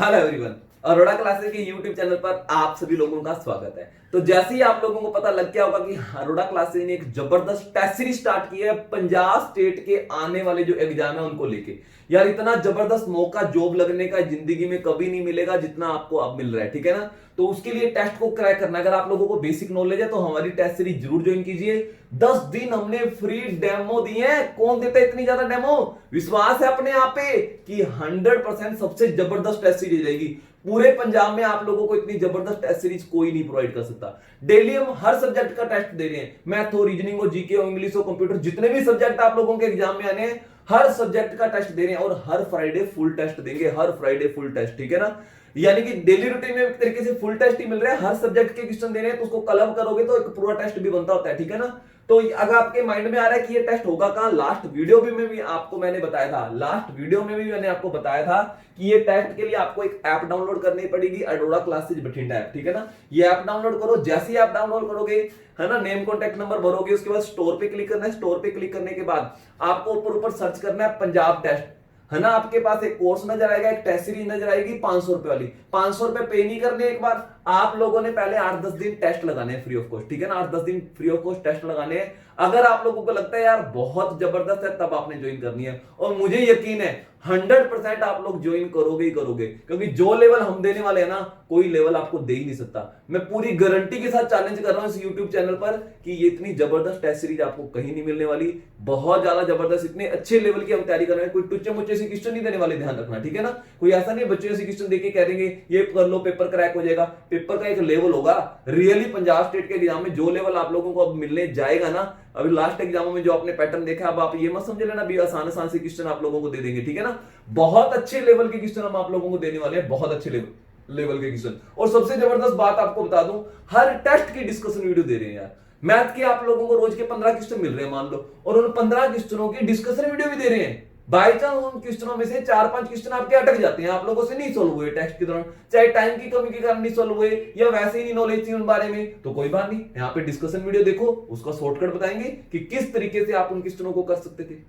Hello everyone, Arora classes के YouTube channel पर आप सभी लोगों का स्वागत है। तो जैसे ही आप लोगों को पता लग गया होगा कि अरोड़ा क्लासेस ने एक जबरदस्त टेस्ट सीरीज स्टार्ट की है पंजाब स्टेट के आने वाले जो एग्जाम है उनको लेके। यार इतना जबरदस्त मौका जॉब लगने का जिंदगी में कभी नहीं मिलेगा जितना आपको अब मिल रहा है, ठीक है ना। तो उसके लिए टेस्ट को क्रैक करना, अगर आप लोगों को बेसिक नॉलेज है तो हमारी टेस्ट सीरीज जरूर ज्वाइन कीजिए। 10 दिन हमने फ्री डेमो दिए हैं। कौन देता है इतनी ज्यादा डेमो? विश्वास है अपने आप पे कि 100% सबसे जबरदस्त टेस्ट सीरीज रहेगी। पूरे पंजाब में आप लोगों को इतनी जबरदस्त टेस्ट सीरीज कोई नहीं प्रोवाइड कर सकता। डेली हम हर सब्जेक्ट का टेस्ट दे रहे हैं, मैथ हो, रीजनिंग हो, जीके हो, इंग्लिश हो, कंप्यूटर, जितने भी सब्जेक्ट आप लोगों के एग्जाम में आने हैं हर सब्जेक्ट का टेस्ट दे रहे हैं। और हर फ्राइडे फुल टेस्ट देंगे, हर फ्राइडे फुल टेस्ट, ठीक है ना। यानी कि डेली रूटीन में एक तरीके से फुल टेस्ट ही मिल रहा है। हर सब्जेक्ट के क्वेश्चन दे रहे हैं तो उसको क्लब करोगे तो एक पूरा टेस्ट भी बनता होता है, ठीक है ना। तो अगर आपके माइंड में आ रहा है कि ये टेस्ट होगा कहां, लास्ट वीडियो में भी आपको मैंने बताया था, लास्ट वीडियो में भी मैंने आपको बताया था कि ये टेस्ट के लिए आपको एक ऐप डाउनलोड करनी पड़ेगी, अरोड़ा क्लासेस बठिंडा ऐप, ठीक है ना। ये ऐप डाउनलोड करो। जैसे ही आप डाउनलोड करोगे, है ना, नेम कॉन्टेक्ट नंबर भरोगे, उसके बाद स्टोर पे क्लिक करना है। स्टोर पे क्लिक करने के बाद आपको ऊपर ऊपर सर्च करना है पंजाब टेस्ट, है ना। आपके पास एक कोर्स नजर आएगा, एक टेस्ट सीरीज नजर आएगी 500 रुपए वाली। 500 रुपए पे नहीं करने, एक बार आप लोगों ने पहले 8-10 दिन टेस्ट लगाने हैं फ्री ऑफ कॉस्ट, ठीक है ना। 8-10 दिन फ्री ऑफ कॉस्ट टेस्ट लगाने हैं। अगर आप लोगों को लगता है यार बहुत जबरदस्त है तब आपने ज्वाइन करनी है। और मुझे यकीन है 100% आप लोग ज्वाइन करोगे ही करोगे, क्योंकि जो लेवल हम देने वाले हैं ना कोई लेवल आपको दे ही नहीं सकता। मैं पूरी गारंटी के साथ चैलेंज कर रहा हूं इस यूट्यूब चैनल पर कि ये इतनी जबरदस्त टेस्ट सीरीज आपको कहीं नहीं मिलने वाली। बहुत ज्यादा जबरदस्त, इतने अच्छे लेवल की हम तैयारी कर रहे हैं। कोई टुच्चे मुच्चे से क्वेश्चन नहीं देने वाले, ध्यान रखना, ठीक है ना। कोई ऐसा नहीं बच्चों से क्वेश्चन देके कह देंगे ये कर लो पेपर क्रैक हो जाएगा। पेपर का एक लेवल होगा। रियली पंजाब स्टेट के एग्जाम में जो लेवल आप लोगों को अब मिलने जाएगा ना, अभी लास्ट एग्जामों में जो आपने पैटर्न देखा, अब आप ये मत समझ लेना भी आसान आसान से क्वेश्चन आप लोगों को दे देंगे, ठीक है ना। बहुत अच्छे लेवल के क्वेश्चन हम आप लोगों को देने वाले हैं, बहुत अच्छे लेवल के क्वेश्चन। और सबसे जबरदस्त बात आपको बता दूं, हर टेस्ट की डिस्कशन वीडियो दे रहे हैं यार। मैथ के आप लोगों को रोज के 15 क्वेश्चन मिल रहे हैं मान लो, और उन 15 क्वेश्चनों की डिस्कशन वीडियो भी दे रहे हैं। बाई चांस उन क्वेश्चनों में से 4-5 क्वेश्चन आपके अटक जाते हैं, आप लोगों से नहीं सोल्व हुए टेस्ट के दौरान, चाहे टाइम की कमी के कारण नहीं सोल्व हुए या वैसे ही नहीं नॉलेज थी उन बारे में, तो कोई बात नहीं, यहाँ पे डिस्कशन वीडियो देखो, उसका शॉर्टकट बताएंगे कि किस तरीके से आप उन क्वेश्चनों को कर सकते थे,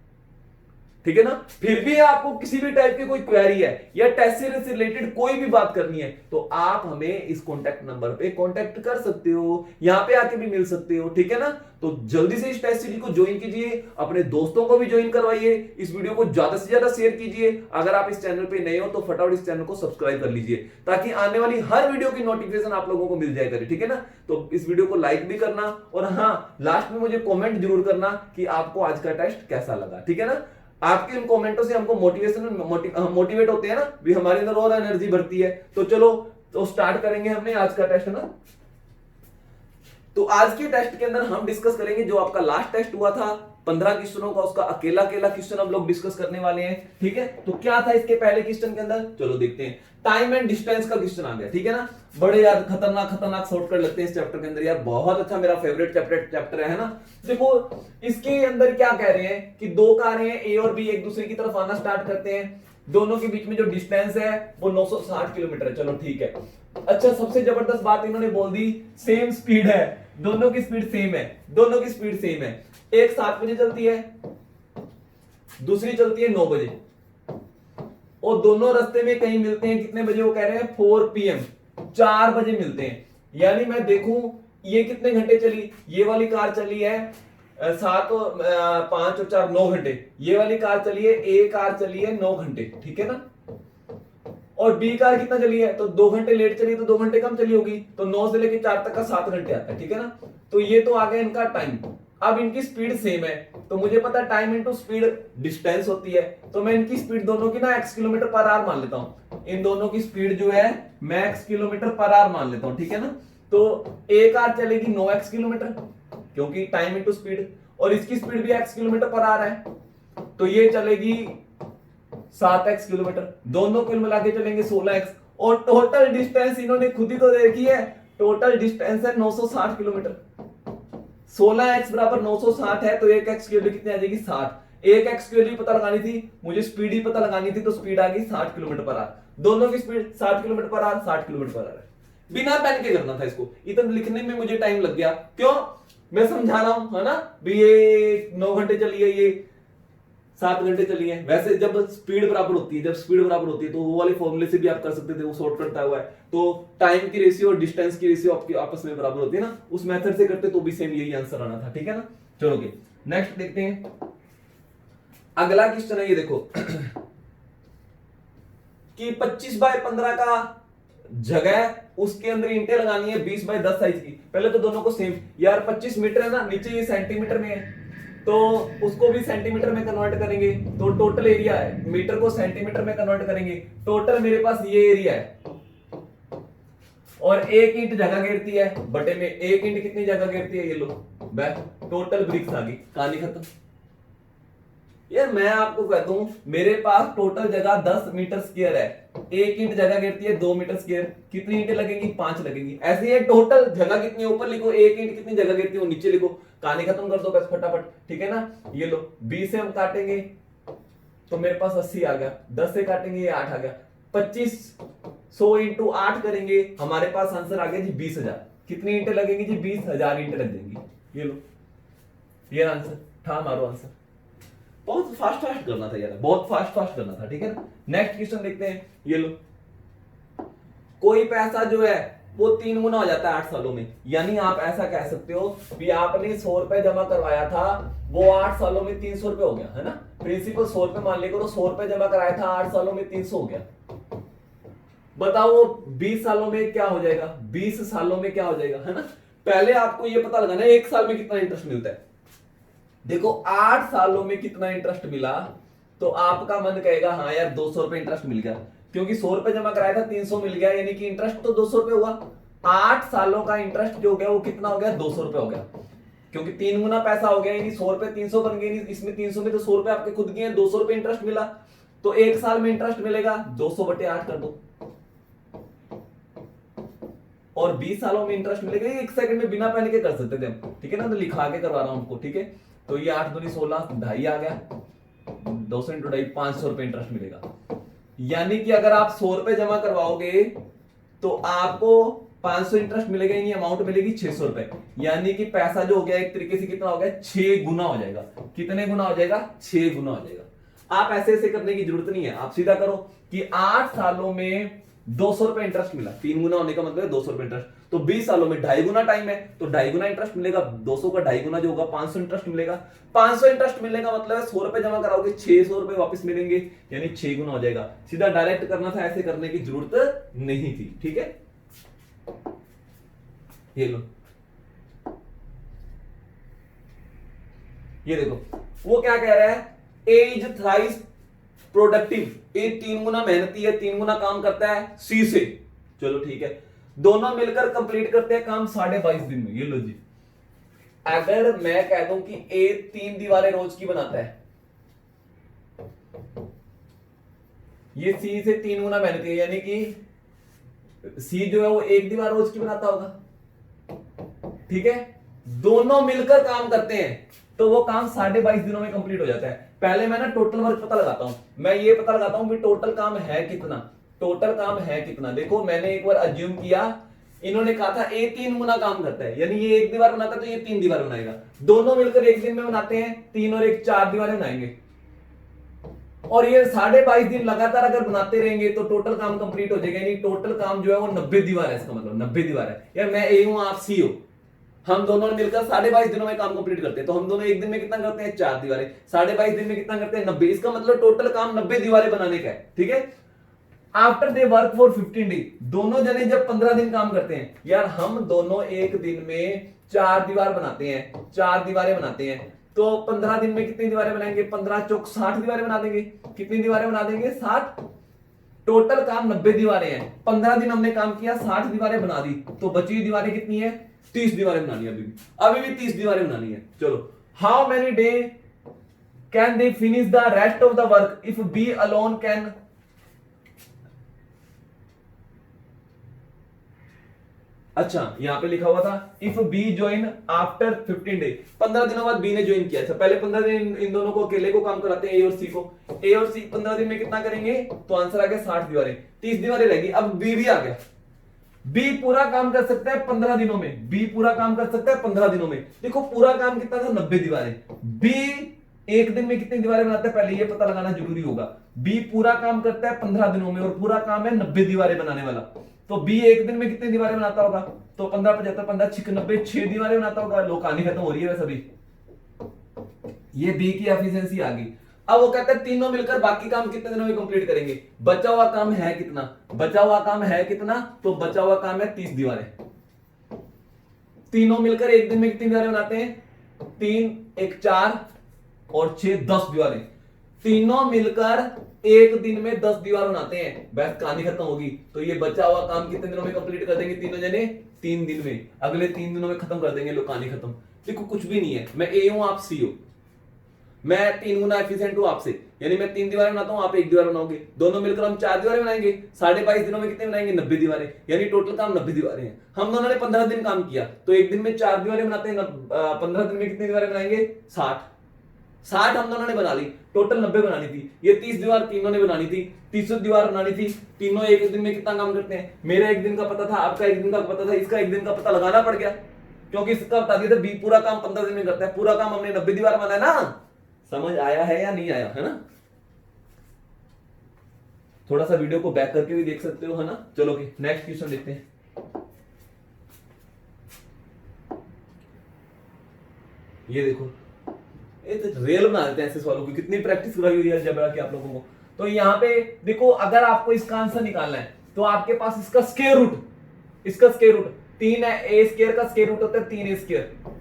ठीक है ना। फिर भी आपको किसी भी टाइप की कोई क्वेरी है या टेस्ट सीरीज से रिलेटेड कोई भी बात करनी है तो आप हमें इस कॉन्टैक्ट नंबर पे कॉन्टैक्ट कर सकते हो, यहां पे आके भी मिल सकते हो, ठीक है ना। तो जल्दी से इस टेस्ट सीरीज को ज्वाइन कीजिए, अपने दोस्तों को भी ज्वाइन करवाइए, इस वीडियो को ज्यादा से ज्यादा शेयर कीजिए। अगर आप इस चैनल पे नए हो तो फटाफट इस चैनल को सब्सक्राइब कर लीजिए ताकि आने वाली हर वीडियो की नोटिफिकेशन आप लोगों को मिल जाए करे, ठीक है ना। तो इस वीडियो को लाइक भी करना और हाँ, लास्ट में मुझे कॉमेंट जरूर करना कि आपको आज का टेस्ट कैसा लगा, ठीक है ना। आपके इन कमेंटों से हमको मोटिवेट होते हैं ना, भी हमारे अंदर और एनर्जी बढ़ती है। तो चलो तो स्टार्ट करेंगे हमने आज का टेस्ट, है ना। तो आज के टेस्ट के अंदर हम डिस्कस करेंगे जो आपका लास्ट टेस्ट हुआ था 15 क्वेश्चनों का, उसका अकेला अकेला क्वेश्चन हम लोग डिस्कस करने वाले हैं, ठीक है। तो क्या था इसके पहले क्वेश्चन के अंदर, चलो देखते हैं। टाइम एंड डिस्टेंस का क्वेश्चन आ गया, ठीक है ना। बड़े यार खतरनाक शॉर्टकट लगते हैं इस चैप्टर के अंदर यार, बहुत अच्छा, मेरा फेवरेट चैप्टर है ना। देखो इसके अंदर क्या कह रहे हैं कि दो कारें हैं ए और बी, एक दूसरे की तरफ आना स्टार्ट करते हैं, दोनों के बीच में जो डिस्टेंस है वो 960 किलोमीटर है। चलो ठीक है। अच्छा, सबसे जबरदस्त बात इन्होंने बोल दी, सेम स्पीड है, दोनों की स्पीड सेम है, दोनों की स्पीड सेम है। एक 7 बजे चलती है, दूसरी चलती है 9 बजे, और दोनों रास्ते में कहीं मिलते हैं कितने बजे, वो कह रहे हैं 4 PM, 4 बजे मिलते हैं। यानी मैं देखूं ये कितने घंटे चली, ये वाली कार चली है 7 और 5 और 4 9 घंटे, ये वाली कार चली है, ए कार चली है 9 घंटे, ठीक है ना। और बी कार कितना चली है, तो 2 घंटे लेट चली तो 2 घंटे कम चली होगी, तो 9 से लेकर 4 तक का 7 घंटे आता है, ठीक है ना। तो ये तो आ गया इनका टाइम। अब इनकी स्पीड सेम है तो मुझे पता है टाइम इंटू स्पीड डिस्टेंस होती है, तो मैं इनकी स्पीड दोनों की ना x किलोमीटर पर आवर मान लेता हूं। इन दोनों की स्पीड जो है मैं x किलोमीटर पर आवर मान लेता हूं, ठीक है ना। तो ए कार चलेगी 9x किलोमीटर क्योंकि टाइम इंटू स्पीड, और इसकी स्पीड भी x किलोमीटर पर आवर है, तो ये चलेगी 7x किलोमीटर, दोनों कुल मिला के चलेंगे 16x। और टोटल डिस्टेंस इन्होंने खुद ही तो देखी है, टोटल डिस्टेंस है 960 किलोमीटर। 16x बराबर 960 है तो 1x की वैल्यू कितनी आ जाएगी 60। 1x की वैल्यू पता लगानी थी, मुझे स्पीड ही पता लगानी थी, तो स्पीड आ गई 60 किलोमीटर पर आवर। दोनों की speed 60 kilometre per hour, 60 kilometre per hour. बिना पेन के करना था इसको, इतना लिखने में मुझे टाइम लग गया, क्यों, मैं समझा रहा हूं, है ना। भी ये 9 घंटे चली है, ये 7 घंटे चली है। वैसे जब स्पीड बराबर होती है, तो वो वाले फॉर्मूले से भी आप कर सकते थे, वो शॉर्टकट था हुआ है। तो टाइम की रेशियो और डिस्टेंस की रेशियो आपकी आपस में बराबर होती है ना, उस मेथड से करते तो भी सेम यही आंसर आना था। ठीक है ना, चलो नेक्स्ट देखते हैं। अगला क्वेश्चन है, ये देखो कि 25/15 का जगह उसके अंदर ईंटें लगानी है 20/10 साइज की। पहले तो दोनों को सेम, यार 25 मीटर है ना, नीचे ये सेंटीमीटर में है, तो उसको भी सेंटीमीटर में कन्वर्ट करेंगे, तो टोटल एरिया है, मीटर को सेंटीमीटर में कन्वर्ट करेंगे, टोटल मेरे पास ये एरिया है। और एक ईंट जगह घेरती है बटे में, एक ईंट कितनी जगह घेरती है, ये लो बैक, टोटल ब्रिक्स आ गई, कहानी खत्म। यार मैं आपको कहता हूं, मेरे पास टोटल जगह 10 मीटर स्क्वायर है, एक ईंट जगह घेरती है 2 मीटर स्क्वायर, कितनी ईंटें लगेंगी, 5 लगेंगी। ऐसे ही टोटल जगह कितनी ऊपर लिखो, एक ईंट कितनी जगह घेरती है वो नीचे लिखो, कहानी खत्म कर दो बस फटाफट। ठीक है ना, ये लो 20 से हम काटेंगे तो मेरे पास 80 आ गया, 10 से काटेंगे ये 8 आ गया, 2500 इंटू 8 करेंगे, हमारे पास आंसर आ गया जी 20,000। कितनी ईंटें लगेंगी जी, 20,000 ईंटें लग जाएंगी। ये लो, ये आंसर था हमारा आंसर। बहुत फास्ट करना था यार, बहुत फास्ट करना था। ठीक है ना, नेक्स्ट क्वेश्चन देखते हैं। ये लो, कोई पैसा जो है वो 3 गुना हो जाता है 8 सालों में। यानी आप ऐसा कह सकते हो कि आपने 100 रुपए जमा करवाया था, वो 8 सालों में 300 रुपए हो गया, है ना। प्रिंसिपल 100 रुपए मान लेकर, 100 रुपए जमा कराया था, 8 सालों में 300 हो गया। बताओ वो 20 सालों में क्या हो जाएगा, 20 सालों में क्या हो जाएगा, है ना। पहले आपको ये पता लगाना है 1 साल में कितना इंटरेस्ट मिलता है। देखो 8 सालों में कितना इंटरेस्ट मिला, तो आपका मन कहेगा हाँ यार 200 रुपए इंटरेस्ट मिल गया, क्योंकि 100 रुपए जमा कराया था 300 मिल गया, यानी कि इंटरेस्ट तो 200 रुपए हुआ। 8 सालों का इंटरेस्ट जो हो गया वो कितना हो गया, 200 रुपए हो गया, क्योंकि 3 गुना पैसा हो गया, यानी 100 रुपए 300 बन गए। इसमें 300 में तो 100 रुपए आपके खुद के हैं, 200 रुपए इंटरेस्ट मिला, तो 1 साल में इंटरेस्ट मिलेगा 200/8 कर दो, और 20 सालों में इंटरेस्ट मिलेगा। 1 सेकंड में बिना पेन के कर सकते थे हम, ठीक है ना, तो लिखा के करवा रहा हूं आपको। ठीक है, तो ये 8 दूनी 16, 2.5 आ गया, 200 इंटू 2.5, 500 रुपए इंटरेस्ट मिलेगा। यानी कि अगर आप 100 रुपए जमा करवाओगे तो आपको 500 इंटरेस्ट मिलेगा, यानी अमाउंट मिलेगी 600 रुपए। यानी कि पैसा जो हो गया एक तरीके से कितना हो गया, 6 गुना हो जाएगा। कितने गुना हो जाएगा, 6 गुना हो जाएगा। आप ऐसे ऐसे करने की जरूरत नहीं है, आप सीधा करो कि 8 सालों में 200 रुपए इंटरेस्ट मिला, 3 गुना होने का मतलब है 200 रुपए इंटरेस्ट, तो 20 सालों में 2.5 गुना टाइम है, तो 2.5 गुना इंटरेस्ट मिलेगा, 200 का 2.5 गुना जो होगा 500 इंटरेस्ट मिलेगा। 500 इंटरेस्ट मिलने का मतलब है 100 रुपए जमा कराओगे 600 रुपए वापस मिलेंगे, यानी 6 गुना हो जाएगा। सीधा डायरेक्ट करना था, ऐसे करने की जरूरत नहीं थी। ठीक है, ये लो, ये देखो वो क्या कह रहा है, ए इज थ्राइस प्रोडक्टिव, ए 3 गुना मेहनती है, 3 गुना काम करता है सी से। चलो ठीक है, दोनों मिलकर कंप्लीट करते हैं काम 22.5 दिन में। ये लो जी, अगर मैं कह दूं कि ए 3 दीवारें रोज की बनाता है, ये सी से 3 गुना मेहनती है, यानी कि सी जो है वो 1 दीवार रोज की बनाता होगा। ठीक है, दोनों मिलकर काम करते हैं तो वो काम 22.5 दिनों में कंप्लीट हो जाता है। पहले मैं ना टोटल वर्क पता लगाता हूं, मैं ये पता लगाता हूं कि टोटल काम है कितना, टोटल काम है कितना। देखो मैंने एक बार अज्यूम किया, इन्होंने कहा था ए 3 गुना काम करता है, यानी ये 1 दीवार बनाता है तो ये 3 दीवार बनाएगा। दोनों मिलकर 1 दिन में बनाते हैं, 3 और 1 4 दीवारें बनाएंगे, और ये 22.5 दिन लगातार अगर बनाते रहेंगे तो टोटल काम कंप्लीट हो जाएगा। यानी टोटल काम जो है वो 90 दीवार है, इसका मतलब 90 दीवार है। यार मैं ए हूं, आप सी हो, हम दोनों मिलकर 22.5 दिनों में काम कंप्लीट करते हैं, तो हम दोनों एक दिन में कितना करते हैं, 4 दीवारें। 22.5 दिन में कितना करते हैं, 90। इसका मतलब टोटल काम 90 दीवारें बनाने का है। ठीक है, after they work for 15 day, दोनों जने जब 15 दिन काम करते हैं, यार हम दोनों एक दिन में 4 दीवार बनाते हैं, 4 दीवारें बनाते हैं, तो 15 दिन में कितनी दीवारें बनाएंगे, 15 चौक 60 दीवारें बना देंगे। कितनी दीवारें बना देंगे, 60। टोटल काम 90 दीवारें हैं, 15 दिन हमने काम किया, 60 दीवारें बना दी, तो बची हुई दीवारें कितनी है, 30 दीवारें बनानी है। अभी भी 30 दीवारें बनानी है। चलो, how many day can they finish the rest of the work if B alone can. अच्छा, यहां पे लिखा हुआ था if B join after 15 day, 15 दिनों बाद बी ने ज्वाइन किया। अच्छा, पहले 15 दिन इन दोनों को अकेले को काम कराते हैं, ए और सी को। ए और सी 15 दिन में कितना करेंगे, तो आंसर आ गया 60 दीवारें, 30 दीवारें रहेगी। अब बी भी आ गया, बी पूरा काम कर सकता है 15 दिनों में, बी पूरा काम कर सकता है 15 दिनों में। देखो पूरा काम कितना था, 90 दीवारें। बी एक दिन में कितनी दीवारें बनाता है पहले ये पता लगाना जरूरी होगा। बी पूरा काम करता है 15 दिनों में और पूरा काम है 90 दीवारें बनाने वाला। तो बी एक दिन में कितनी दीवारें बनाता होगा? तो 15 75 15 96 6 दीवारें बनाता होगा। लो कहानी खत्म हो रही है सभी। ये बी की एफिशिएंसी आ गई। अब वो कहते हैं तीनों मिलकर बाकी काम कितने दिनों में कंप्लीट करेंगे। बचा हुआ काम है कितना? बचा हुआ काम है कितना? तो बचा हुआ काम है 30 दीवारें। तीनों मिलकर एक दिन में कितनी दीवारें बनाते हैं? 3 1 4 और 6 10 दीवारें। तीनों मिलकर एक दिन में 10 दीवार बनाते हैं। बस कहानी खत्म होगी। तो ये बचा हुआ काम कितने दिनों में कंप्लीट कर देंगे तीनों जने? 3 दिन में। अगले 3 दिनों में खत्म कर देंगे। लो कहानी खत्म। देखो कुछ भी नहीं है, मैं ए हूं आप सी हो, मैं 3 गुना एफिशिएंट हूं आपसे, यानी मैं 3 दीवारें बनाता हूं आप 1 दीवार बनाओगे, दोनों मिलकर हम 4 दीवारें बनाएंगे। 22.5 दिनों में कितने बनाएंगे? 90 दीवारें, यानी टोटल काम 90 दीवारें हैं। हम दोनों ने 15 दिन काम किया तो एक दिन में 4 दीवारें बनाते हैं। 15 दिन में कितनी दीवारें बनाएंगे? 60 हम दोनों ने बना ली। टोटल 90 बनानी थी। ये 30 दीवार तीनों ने बनानी थी, 30 दीवार बनानी थी। तीनों एक दिन में कितना काम करते हैं? मेरा एक दिन का पता था, आपका एक दिन का पता था, इसका एक दिन का पता लगाना पड़ गया क्योंकि इसका बता दिया था बी पूरा काम 15 दिन में करता है। पूरा काम हमने 90 दीवार बनाया ना। समझ आया है या नहीं आया है ना? थोड़ा सा वीडियो को बैक करके भी देख सकते हो है ना। चलो नेक्स्ट क्वेश्चन देखते हैं। ये देखो, ये तो रियल बना देते हैं ऐसे सवालों की। कितनी प्रैक्टिस कराई हुई है अलजेब्रा की आप लोगों को। तो यहाँ पे देखो, अगर आपको इसका आंसर निकालना है तो आपके पास इसका स्क्वायर रूट 3 है। ए स्क्वायर का स्क्वायर रूट होता है 3 ए स्क्वायर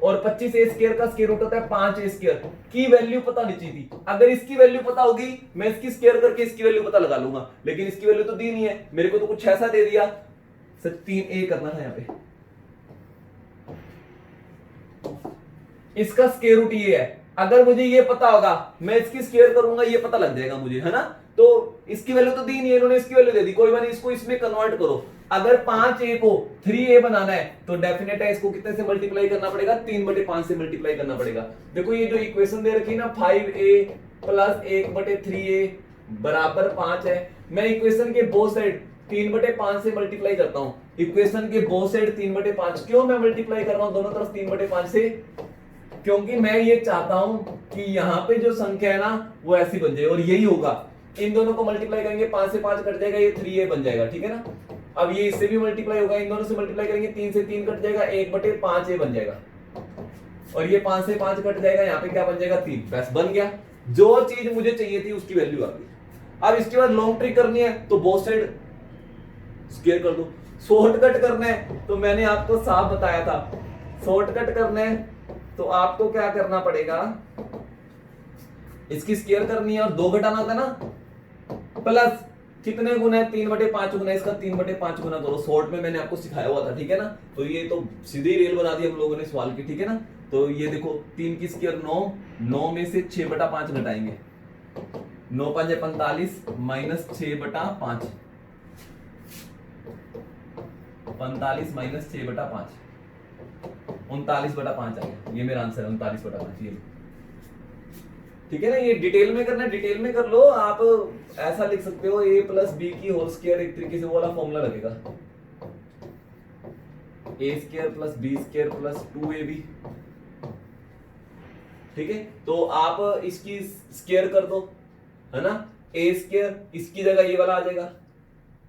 और 25 ए स्क्वायर का स्क्वायर रूट होता है 5 ए स्क्वायर की वैल्यू पता नहीं चाहिए थी। अगर इसकी वैल्यू पता होगी मैं इसकी स्क्वायर करके इसकी वैल्यू पता लगा लूंगा, लेकिन इसकी वैल्यू तो दी नहीं है मेरे को, तो कुछ ऐसा दे दिया। सर 3 ए करना था यहाँ पे। इसका स्क्वायर रूट ये है। अगर मुझे ये पता होगा मैं इसकी स्क्वायर करूंगा, ये पता लग जाएगा मुझे, है ना। तो इसकी वैल्यू तो दी नहीं है, इन्होंने इसकी वैल्यू दे दी। कोई बात नहीं, इसको इसमें कन्वर्ट करो। अगर 5a को 3a बनाना है तो डेफिनेट है इसको कितने से मल्टीप्लाई करना पड़ेगा? 3/5 से मल्टीप्लाई करना पड़ेगा। देखो ये जो इक्वेशन दे रखी है ना, 5a प्लस 1/3a बराबर 5 है। मैं इक्वेशन के बोथ साइड 3/5 से मल्टीप्लाई करता हूं। इक्वेशन के बोथ साइड 3/5 क्यों मैं मल्टीप्लाई कर रहा हूं दोनों तरफ 3/5 से? क्योंकि मैं ये चाहता हूं कि यहां पे जो संख्या है ना वो ऐसी बन जाए और यही होगा। इन दोनों को मल्टीप्लाई करेंगे 5 से 5 कट जाएगा, ये 3a बन जाएगा, ठीक है ना। अब ये इससे भी मल्टीप्लाई होगा, इन दोनों से मल्टीप्लाई करेंगे 3 से 3 कट जाएगा, 1/5a बन जाएगा और ये 5 से 5 कट जाएगा, यहाँ पे क्या बन जाएगा? 3। बस बन गया। जो चीज मुझे चाहिए थी उसकी वैल्यू आ गई। अब इसके बाद लॉन्ग ट्रिक करनी है तो बोथ साइड स्क्वायर कर दो। शॉर्टकट करना है तो मैंने आपको साफ बताया था, शॉर्टकट करना है तो आपको क्या करना पड़ेगा? इसकी स्क्वायर करनी है और 2 घटाना होता है ना। प्लस कितने गुना है? 3/5 गुना। इसका 3/5 गुना करो। शॉर्ट में मैंने आपको सिखाया हुआ था, ठीक है ना। तो ये तो सीधी रेल बना दी हम लोगों ने सवाल की, ठीक है ना। तो ये देखो 3 की स्क्वायर 9 में से 6/5 घटाएंगे। 9 5 45 माइनस 6/5 45 माइनस 6/5 39/5 आ गया। ये मेरा आंसर है 39/5। ये ठीक है ना। ये डिटेल में करना है, डिटेल में कर लो। आप ऐसा लिख सकते हो a प्लस बी की होल स्क्वायर, एक तरीके से वो वाला फॉर्मूला लगेगा। a square plus B square plus 2ab, ठीक है। तो आप इसकी स्क्वायर कर दो, है ना। a स्क्वायर इसकी जगह ये वाला आ जाएगा,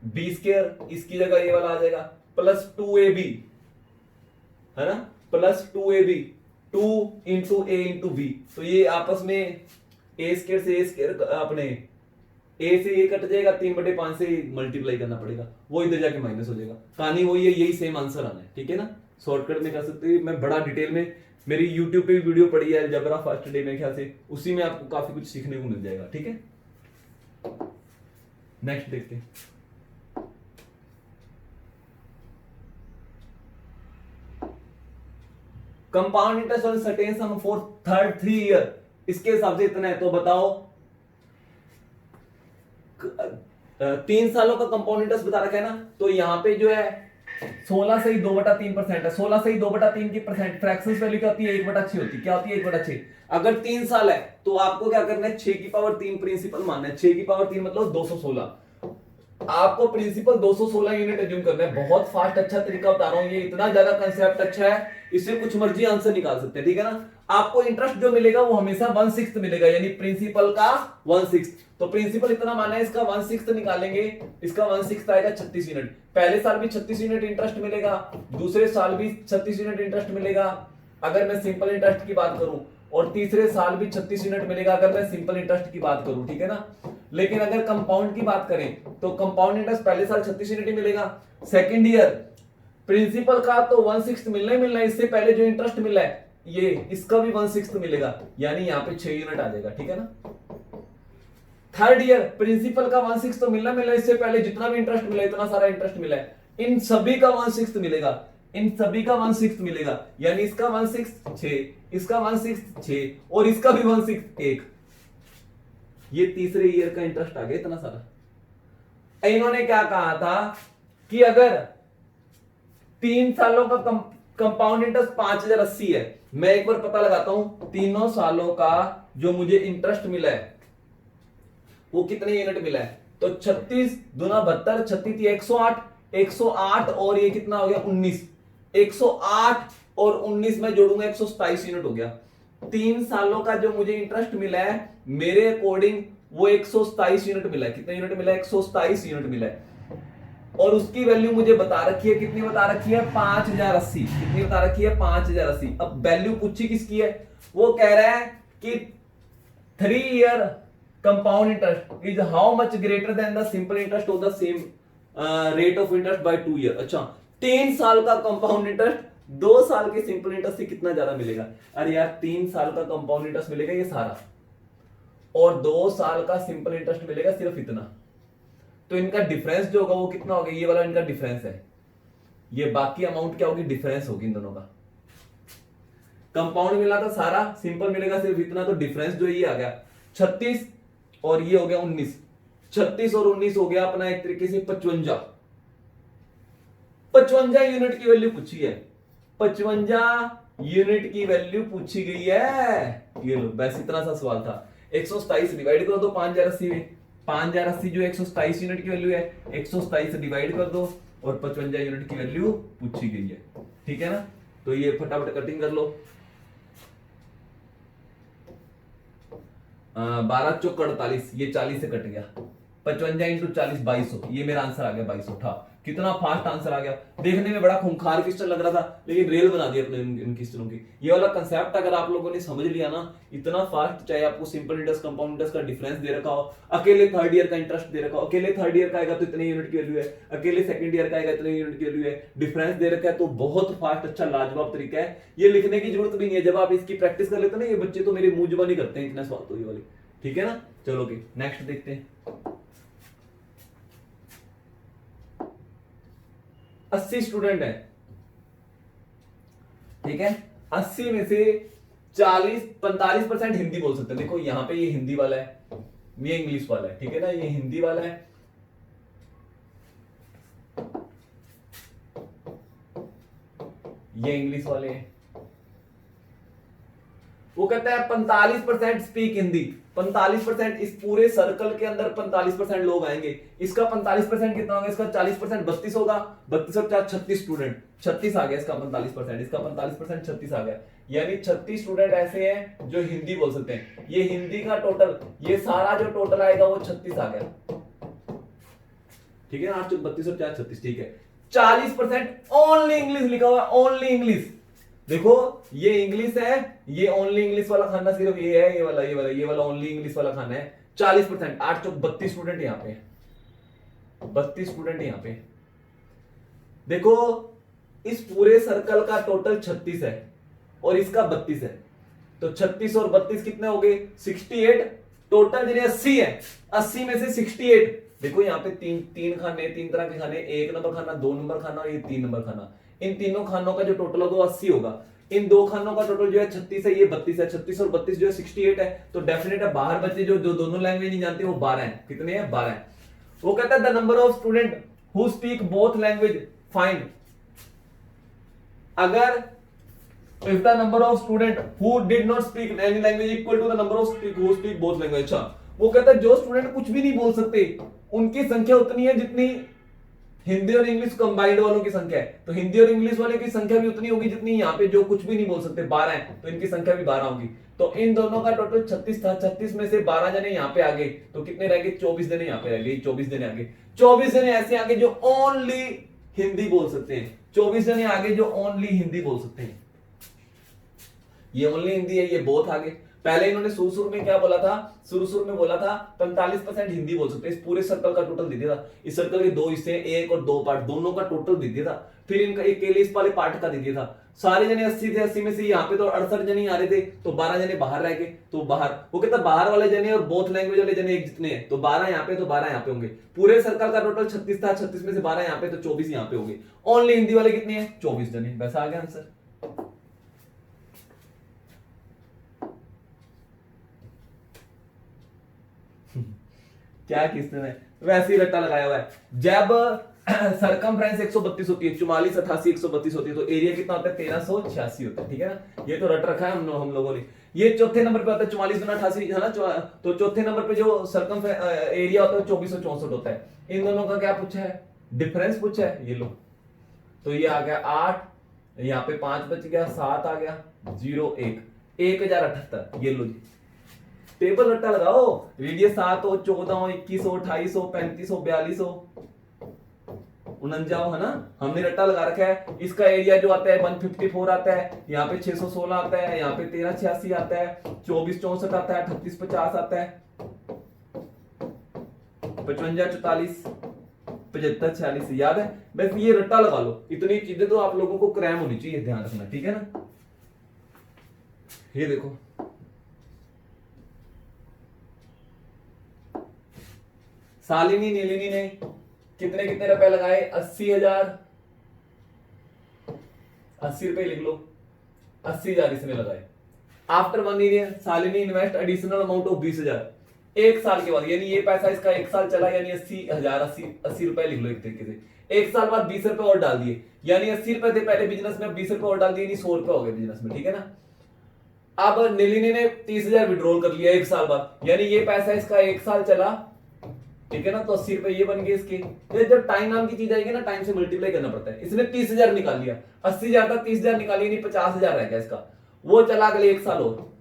b स्क्वायर इसकी जगह ये वाला आ जाएगा, प्लस 2ab, है ना, plus 2ab, 2 into a into b। तो ये आपस में a स्क्वायर से a स्क्वायर, अपने a से a कट जाएगा, 3/5 से मल्टीप्लाई करना पड़ेगा, वो इधर जाके माइनस हो जाएगा। कहानी वही है, यही सेम आंसर आना है, ठीक है ना। शॉर्टकट में कर सकते हैं। मैं बड़ा डिटेल में मेरी YouTube पे भी वीडियो पड़ी है अलजेब्रा फर्स्ट डे में, ख्याल से उसी में आपको काफी कुछ सीखने को मिल जाएगा, ठीक है। नेक्स्ट देखते हैं। Compound interest on certain some for 3 year, इसके हिसाब से इतना है। तो बताओ 3 सालों का कंपाउंड इंटरेस्ट बता रखा है ना। तो यहाँ पे जो है 16 से ही 2/3% है। 16 से ही 2/3 की परसेंट फ्रैक्शंस वैल्यू क्या होती है? 1/6 होती है। क्या होती है? 1/6। अगर 3 साल है तो आपको क्या करना है? 6 की पावर 3 प्रिंसिपल मानना है। 6 की पावर 3 मतलब 216। आपको प्रिंसिपल 216 यूनिट एज्यूम करना है। बहुत फास्ट अच्छा तरीका बता रहा हूं, ये इतना ज्यादा कंसेप्ट अच्छा है, इससे कुछ मर्जी आंसर निकाल सकते हैं, ठीक है ना। आपको इंटरेस्ट जो मिलेगा वो हमेशा 1/6 मिलेगा, यानी प्रिंसिपल का 1/6। तो प्रिंसिपल इतना माना है, इसका 1/6 निकालेंगे, इसका 1/6 आएगा 36 यूनिट। पहले साल भी 36 यूनिट इंटरेस्ट मिलेगा, दूसरे साल भी 36 यूनिट इंटरेस्ट मिलेगा अगर मैं सिंपल इंटरेस्ट की बात करूं, और तीसरे साल भी 36 यूनिट मिलेगा अगर मैं सिंपल इंटरेस्ट की बात करूं, ठीक है ना। लेकिन अगर कंपाउंड की बात करें तो कंपाउंड इंटरेस्ट पहले साल 36 यूनिट ही मिलेगा, सेकेंड ईयर प्रिंसिपल का तो 1/6 मिलना ही मिलना है, इससे पहले जो इंटरेस्ट मिला है ये इसका भी 1/6 मिलेगा, यानी यहाँ पे 6 यूनिट आ जाएगा, ठीक है ना। थर्ड ईयर प्रिंसिपल का 1/6 तो मिलना मिला, इससे पहले जितना भी इंटरेस्ट मिला इतना सारा इंटरेस्ट मिला है, इन सभी का 1/6 मिलेगा, इन सभी का 1/6 मिलेगा, यानी इसका 1/6 6, इसका 1/6 6 और इसका भी 1/6 1। ये तीसरे ईयर का इंटरेस्ट आ गया इतना सारा। इन्होंने क्या कहा था कि अगर 3 सालों का कंपाउंड इंटरेस्ट 5080 है, मैं एक बार पता लगाता हूं तीनों सालों का जो मुझे इंटरेस्ट मिला है वो कितने यूनिट मिला है, तो 36 दूना 72, 36 108, 108 और ये कितना हो गया 19, 108 और 19 में जोड़ूंगा 127 यूनिट हो गया। 3 सालों का जो मुझे इंटरेस्ट मिला है मेरे अकॉर्डिंग वो 127 यूनिट मिला है। कितने यूनिट मिला है, 127 यूनिट मिला है, और उसकी वैल्यू मुझे बता रखी है, कितनी बता रखी है 5080। कितनी बता रखी है 5080। अब वैल्यू पूछी किसकी है, वो कह रहा है कि 3 year compound interest is how much greater than the simple interest of the same rate of interest by 2 year. अच्छा 3 साल का कंपाउंड इंटरेस्ट 2 साल के सिंपल इंटरेस्ट से कितना ज्यादा मिलेगा। अरे यार 3 साल का कंपाउंड इंटरेस्ट मिलेगा ये सारा, और 2 साल का सिंपल इंटरेस्ट मिलेगा सिर्फ इतना, तो इनका डिफरेंस जो होगा वो कितना होगा, ये वाला इनका डिफरेंस है, ये बाकी अमाउंट क्या होगी, डिफरेंस होगी इन दोनों का। कंपाउंड मिला था सारा, सिंपल मिलेगा सिर्फ इतना, तो डिफरेंस जो ये आ गया 36 और ये हो गया 19, 36 और 19 हो गया अपना एक तरीके से 55 यूनिट की वैल्यू पूछी है, 55 यूनिट की वैल्यू पूछी गई है। ये लो बस इतना सा सवाल था। 127 डिवाइड करो तो 5080 में, 5080 जो 127 यूनिट की वैल्यू है 127 से डिवाइड कर दो और 55 यूनिट की वैल्यू पूछी गई है, ठीक है ना। तो ये फटाफट कटिंग कर लो, 12 चौक 48, ये 40 से कट गया, 55 इंटू 40 2200, ये मेरा आंसर आ गया 2200। उठा कितना फास्ट आंसर आ गया, देखने में बड़ा खूंखार क्वेश्चन लग रहा था लेकिन रेल बना दिया अपने इन क्वेश्चनों की। ये वाला कंसेप्ट अगर आप लोगों ने समझ लिया ना इतना फास्ट, चाहे आपको सिंपल इंटरेस्ट कंपाउंड इंटरेस्ट का डिफरेंस दे रखा हो, अकेले थर्ड ईयर का इंटरेस्ट दे रखा हो, अकेले थर्ड ईयर का आएगा तो इतने यूनिट की वैल्यू है, अकेले सेकंड ईयर का आएगा इतने यूनिट की वैल्यू है, डिफरेंस दे रखा है, तो बहुत फास्ट अच्छा लाजवाब तरीका है। ये लिखने की जरूरत भी नहीं है, जब आप इसकी प्रैक्टिस कर लेते ना ये बच्चे तो मेरे मुंह जुबानी करते हैं इतना स्वाद तो ये वाली, ठीक है ना। चलो नेक्स्ट देखते हैं। 80 स्टूडेंट है, ठीक है, 80 में से 45% हिंदी बोल सकते हैं। देखो यहां पे ये हिंदी वाला है, ये इंग्लिश वाला है, ठीक है ना, ये हिंदी वाला है, ये इंग्लिश वाले हैं। वो कहता है 45% स्पीक हिंदी, 45% इस पूरे सर्कल के अंदर 45% लोग आएंगे, इसका 45% कितना होगा, इसका 40% 32 होगा, 32 और 4 36 स्टूडेंट, 36 आ गया इसका 45%, इसका 45% 36 आ गया, यानी 36 स्टूडेंट ऐसे हैं जो हिंदी बोल सकते हैं। ये हिंदी का टोटल, ये सारा जो टोटल आएगा वो 36 आ गया, ठीक है ना, 8 32 और 4 36, ठीक है। 40% ओनली इंग्लिश लिखा हुआ है, ओनली इंग्लिश। देखो ये इंग्लिश है, ये ओनली इंग्लिश वाला खाना सिर्फ ये है, ये वाला ओनली इंग्लिश वाला खाना है। 40%, 8 चौक 32 स्टूडेंट यहाँ पे, 32 स्टूडेंट यहाँ पे। देखो इस पूरे सर्कल का टोटल 36 है और इसका 32 है, तो 36 और 32 कितने हो गए 68, टोटल जिन्हें 80 है, 80 में से 68। देखो यहाँ पे तीन खाने, 3 तरह के खाने, 1 नंबर खाना, 2 नंबर खाना और ये 3 नंबर खाना। इन तीनों खानों का जो टोटल होगा वो 80 होगा। इन 2 खानों का टोटल जो है 36 है, ये 32 है, 36 और 32 जो है 68 है, तो डेफिनेट है बाहर बच्चे जो दोनों लैंग्वेज नहीं जानते वो 12 हैं। कितने हैं 12 हैं। वो कहता है the number of student who speak both language find. अगर if the number of student who did not speak any language equal to the number of who speak both language। अच्छा वो कहता है जो स्टूडेंट कुछ भी नहीं बोल सकते उनकी संख्या उतनी है जितनी हिंदी और इंग्लिश कंबाइंड वालों की संख्या है, तो हिंदी और इंग्लिश वाले की संख्या भी उतनी होगी जितनी यहाँ पे जो कुछ भी नहीं बोल सकते 12 है, तो इनकी संख्या भी 12 होगी। तो इन दोनों का टोटल 36 था, 36 में से 12 जने यहाँ पे आ गए, तो कितने रह गए? 24 जने यहाँ पे रह गए, 24 जने आगे, 24 जने ऐसे आगे जो ओनली हिंदी बोल सकते हैं, 24 जने आगे जो ओनली हिंदी बोल सकते हैं। ये ओनली हिंदी है, ये बहुत आगे। पहले इन्होंने शुरू में क्या बोला था? शुरू में बोला था 45% हिंदी बोल सकते हैं। इस पूरे सर्कल का टोटल दे दिया था, इस सर्कल के दो हिस्से, एक और दो पार्ट, दोनों का टोटल दे दिया था। फिर इनका एक केले इस वाले पार्ट का दे दिया था। सारे जने 80 थे, 80 में से यहाँ पे तो 68 जने आ रहे थे, तो 12 जने बाहर रह गए। तो बाहर वो कहता बाहर वाले जने और बोथ लैंग्वेज वाले जने एक जितने हैं, तो 12 यहाँ पे, तो 12 यहाँ पे होंगे। पूरे सर्कल का टोटल 36 था, 36 में से 12 यहाँ पे, तो 24 यहाँ पे होंगे। ओनली हिंदी वाले कितने हैं? 24 जने। वैसा आ गया आंसर। क्या किसने वैसे ही रट्टा लगाया हुआ है। जब सरकमफ्रेंस 132 होती है, 44, 88, 132 होती है, तो एरिया कितना होता है? 1386 होता है। ठीक है ना, ये तो रट रखा है हम लोगों ने। ये चौथे नंबर पे होता है 44 गुना 88 है ना, तो चौथे नंबर पे जो सरकम एरिया होता है 2464 होता है। इन दोनों का क्या पूछा है? डिफरेंस पूछा है। ये लो, तो ये आ गया 8, यहाँ पे 5 बच गया, 7 आ गया, 0 1, 1078। ये लो जी, टेबल रट्टा लगाओ। रेडियस 7 हो, 14 हो, 21 हो, 28 हो, 35 हो, 42 हो, 49 है ना। हमने रट्टा लगा रखा है। इसका एरिया जो आता है 154 आता है, यहाँ पे 616 आता है, यहाँ पे 1386 आता है, 2464 आता है, 3850 आता है, 55 44 75 46। याद है? बस ये रट्टा लगा लो। इतनी चीजें तो आप लोगों को क्रैम होनी चाहिए, ध्यान रखना। ठीक है ना। ये देखो, शालिनी नीलिनी ने कितने कितने रुपए लगाए? 80,000। 80 रुपए लिख लो, 80,000 इसने लगाए। After 1 year Shalini invest additional amount of 20,000। एक साल के बाद, यानी ये पैसा इसका एक साल चला, यानी 80,000, 80 रुपए लिख लो एक तरीके से। एक साल बाद 20 रुपए और डाल दिए, यानी 80 रुपए थे पहले बिजनेस में, 20 रुपए और डाल दिए, 100 रुपए हो गए बिजनेस में। ठीक है ना। अब नीलिनी ने 30,000 विड्रॉल कर लिया एक साल बाद, यानी ये पैसा इसका एक साल चला। ठीक है ना, तो 80 रुपए ये बन गए इसके। ये जब टाइम नाम की चीज आएगी ना, टाइम से मल्टीप्लाई करना पड़ता है। इसने 30,000 निकाल लिया, 80,000 था, 30,000 निकाली, नहीं 50,000 रह गया इसका। वो चला अगले एक साल और,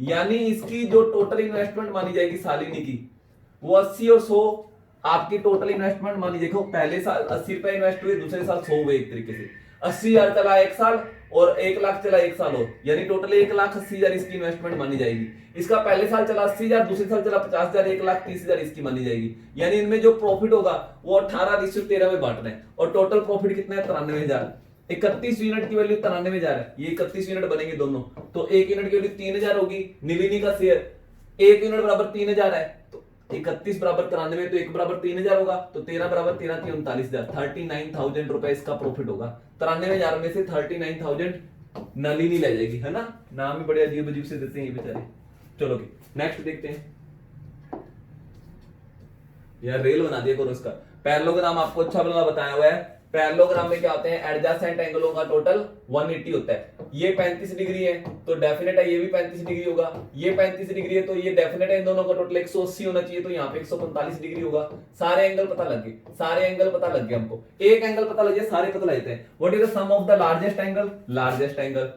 यानी इसकी जो टोटल इन्वेस्टमेंट मानी जाएगी शालिनी की, वो 80 और 100 आपकी टोटल इन्वेस्टमेंट मानी। देखो पहले साल 80 रुपए इन्वेस्ट हुए, दूसरे साल 100 हुए। एक तरीके से 80,000 चला एक साल और 1 लाख चला एक साल और, यानी टोटल 1,80,000 इसकी इन्वेस्टमेंट मानी जाएगी। इसका पहले साल चला 80,000, दूसरे साल चला 50,000, 1,30,000 इसकी मानी जाएगी। यानी इनमें जो प्रॉफिट होगा वो 18:13 में बांटना है। और टोटल प्रॉफिट कितना है? 93,000। 31 यूनिट की वैल्यू 93,000 है, ये 31 यूनिट बनेंगे दोनों, तो 1 यूनिट की वैल्यू 3,000 होगी। नीलिनी का शेयर 1 यूनिट बराबर 3,000 है, तो 31 बराबर 93, तो 1 बराबर 3,000 होगा, तो 13 बराबर 13 39,000, 39,000 रुपए इसका प्रॉफिट होगा। 93,000 में से 39,000 नलिनी ले जाएगी, है ना। नाम ही बड़े अजीब अजीब से देते हैं ये बेचारे। चलो नेक्स्ट देखते हैं। यार रेल बना दिया करो इसका। पैरेललोग्राम आपको अच्छा भला बताया हुआ है। पैरेललोग्राम में क्या होते हैं? एडजेसेंट एंगलों का टोटल 180 होता है। ये 35 डिग्री है, तो डेफिनेट है ये भी 35 डिग्री होगा। ये 35 डिग्री है, तो ये डेफिनेट है इन दोनों का टोटल 180 होना चाहिए, तो यहाँ पे 145 डिग्री होगा। सारे एंगल पता लग गए, सारे एंगल पता लग गए हमको। एक एंगल पता लग जाए, सारे पता लग जाते हैं। What is the sum of the largest angle? Largest angle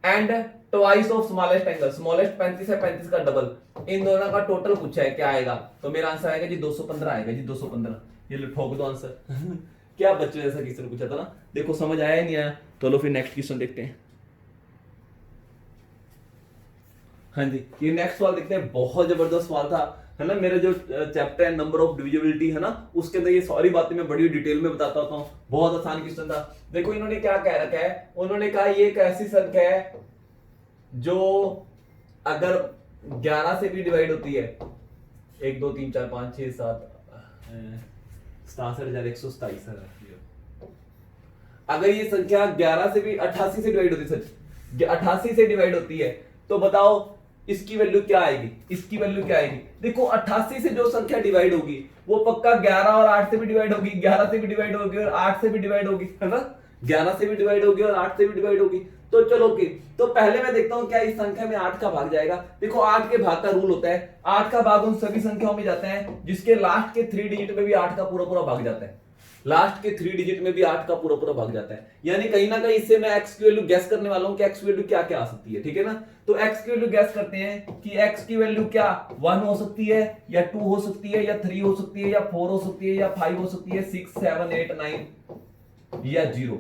and twice of smallest angle. Smallest 35 है, 35 का डबल। इन दोनों का टोटल पूछा है, क्या आएगा? तो मेरा आंसर आएगा जी 215 आएगा जी, 215। ये लो ठोक दो आंसर। क्या बच्चों जैसा क्वेश्चन पूछा था ना। देखो समझ आया ही नहीं आया, चलो फिर नेक्स्ट क्वेश्चन देखते हैं। हाँ जी, ये नेक्स्ट सवाल देखते हैं। बहुत जबरदस्त सवाल था, है ना। मेरा जो चैप्टर है नंबर ऑफ डिविजिबिलिटी, है ना, उसके अंदर ये सारी बातें मैं बड़ी डिटेल में बताता हूँ। बहुत आसान क्वेश्चन था। देखो इन्होंने क्या कह रखा है, उन्होंने कहा ये एक ऐसी संख्या है जो अगर 11 से भी डिवाइड होती है, 1 2 3 4 5 6 7 67,127 है। अगर ये संख्या 11 से भी 88 से डिवाइड होती है, सच 88 से डिवाइड होती है, तो बताओ इसकी वैल्यू क्या आएगी? इसकी वैल्यू क्या आएगी? देखो 88 से जो संख्या डिवाइड होगी वो पक्का 11 और 8 से भी डिवाइड होगी, 11 से भी डिवाइड होगी और 8 से भी डिवाइड होगी, है ना। 11 से भी डिवाइड होगी और 8 से भी डिवाइड होगी। तो चलो कि तो पहले मैं देखता हूं क्या इस संख्या में 8 का भाग जाएगा। देखो 8 के भाग का रूल होता है, 8 का भाग उन सभी संख्याओं में जाता है जिसके लास्ट के 3 डिजिट में भी 8 का पूरा पूरा भाग जाता है। लास्ट के 3 डिजिट में भी 8 का पूरा पूरा भाग जाता है। यानी कहीं ना कहीं इससे मैं x की वैल्यू गैस करने वाला हूं कि x की वैल्यू क्या क्या आ सकती है, ठीक है ना। तो x की वैल्यू गैस करते हैं कि x की वैल्यू क्या 1 हो सकती है या 2 हो सकती है या 3 हो सकती है या 4 हो सकती है या 5 हो सकती है, 6 7 8 9 या 0,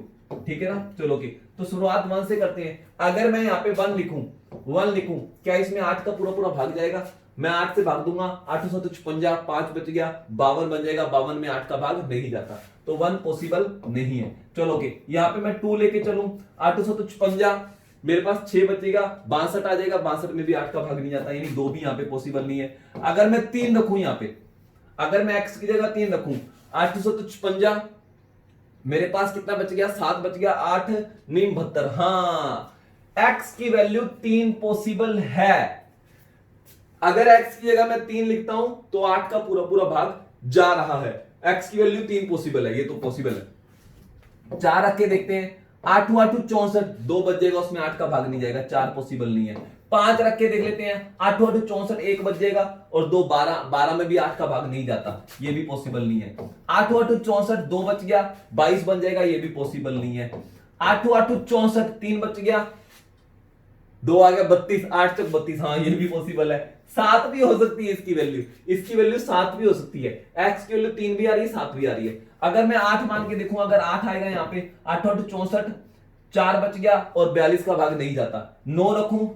ठीक है ना। चलो की तो शुरुआत 1 से करते हैं। अगर मैं यहाँ पे 1 लिखूं क्या इसमें 8 का पूरा पूरा भाग जाएगा? मैं 8 से भाग दूंगा, 8 7 56, 5 बच गया, 52 बन जाएगा। 52 में 8 का भाग नहीं जाता, तो 1 पॉसिबल नहीं है। चलो ओके, यहाँ पे मैं 2 लेके चलूं, 8 7 56, मेरे पास 6 बचेगा, 62 आ जाएगा। 62 में भी 8 का भाग नहीं जाता, यानी 2 भी यहाँ पे पॉसिबल नहीं है। अगर मैं 3 रखूं यहाँ पे, अगर मैं x की जगह 3 रखूं, 8 7 56, मेरे पास कितना बच गया? 7 बच गया, 8 9 72। हाँ, x की वैल्यू 3 पॉसिबल है। अगर x की जगह मैं 3 लिखता हूं तो 8 का पूरा पूरा भाग जा रहा है। x की वैल्यू 3 पॉसिबल है, ये तो पॉसिबल है। 4 रख के देखते हैं, 8 8 64, 2 बच जाएगा, उसमें 8 का भाग नहीं जाएगा, 4 पॉसिबल नहीं है। 5 रख के देख लेते हैं, 8 8 64, 1 बच जाएगा और 2 12, 12 में भी 8 का भाग नहीं जाता, ये भी पॉसिबल नहीं है। 8 8 64, 2 बच गया, 22 बन जाएगा, ये भी पॉसिबल नहीं है। 8 8 64, 3 बच गया, 2 आ गया, 32, 8 तक 32, हाँ ये भी पॉसिबल है। 7 भी हो सकती है इसकी वैल्यू, 7 भी हो सकती है। x की वैल्यू 3 भी आ रही है, 7 भी आ रही है। अगर मैं 8 मान के देखूं, अगर 8 आएगा यहाँ पे, 8 8 64, 4 बच गया और 42 का भाग नहीं जाता। 9 रखूं,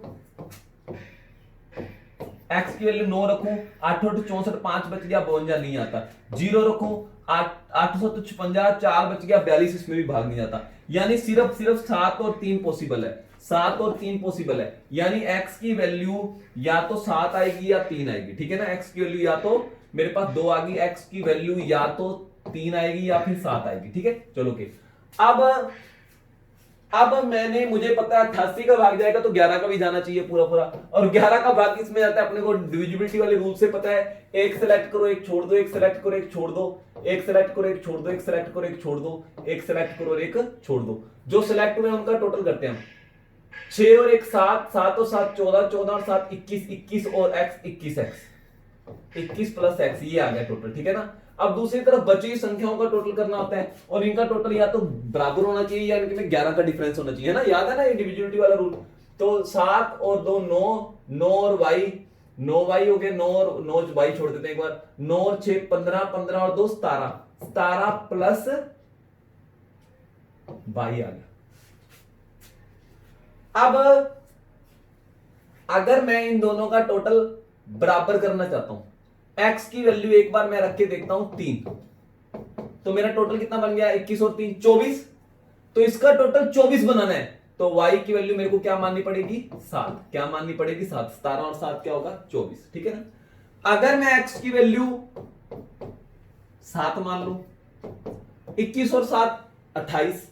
x की वैल्यू 9 रखूं, 8 8 64, 5 बच गया, 52 नहीं आता। 0 रखूं, 8 7 56, 4 बच गया, 42, इसमें भी भाग नहीं जाता। यानी सिर्फ 7 और 3 पॉसिबल है, 7 और 3 पॉसिबल है। यानी x की वैल्यू या तो 7 आएगी या 3 आएगी, ठीक है ना। x की वैल्यू या तो मेरे पास 2 आ गई, x की वैल्यू या तो 3 आएगी या फिर 7 आएगी, ठीक है। चलो के अब मैंने, मुझे पता है 88 का भाग जाएगा तो 11 का भी जाना चाहिए पूरा पूरा। और 11 का भाग किसमें जाता है? अपने को डिविजिबिलिटी वाले रूल से पता है, एक सेलेक्ट करो एक छोड़ दो, एक सेलेक्ट करो एक छोड़ दो, एक सेलेक्ट करो एक छोड़ दो, एक सेलेक्ट करो एक छोड़ दो, एक सेलेक्ट करो और एक छोड़ दो। जो सिलेक्ट हुए उनका टोटल करते हैं हम। 6 और 1 7, 7 और 7 14, 14 और 7 21, 21 और x 21x, 21 प्लस x, ये आ गया टोटल, ठीक है ना। अब दूसरी तरफ बची हुई संख्याओं का टोटल करना होता है और इनका टोटल या तो बराबर होना चाहिए या इनके में 11 का डिफरेंस होना चाहिए, है ना। याद है ना ये डिविजिबिलिटी वाला रूल। तो 7 और 2 9, 9 और y, 9y हो गए, 9 और 9 y छोड़ देते हैं एक बार, 9 और 6 15, 15 और 2 17, 17 प्लस y आ गया। अब अगर मैं इन दोनों का टोटल बराबर करना चाहता हूं, x की वैल्यू एक बार मैं रख के देखता हूं 3, तो मेरा टोटल कितना बन गया? 21 और 3 24। तो इसका टोटल 24 बनाना है, तो y की वैल्यू मेरे को क्या माननी पड़ेगी? 7। क्या माननी पड़ेगी? 7। 17 और 7 क्या होगा? 24, ठीक है ना। अगर मैं x की वैल्यू 7 मान लू, 21 और 7 28,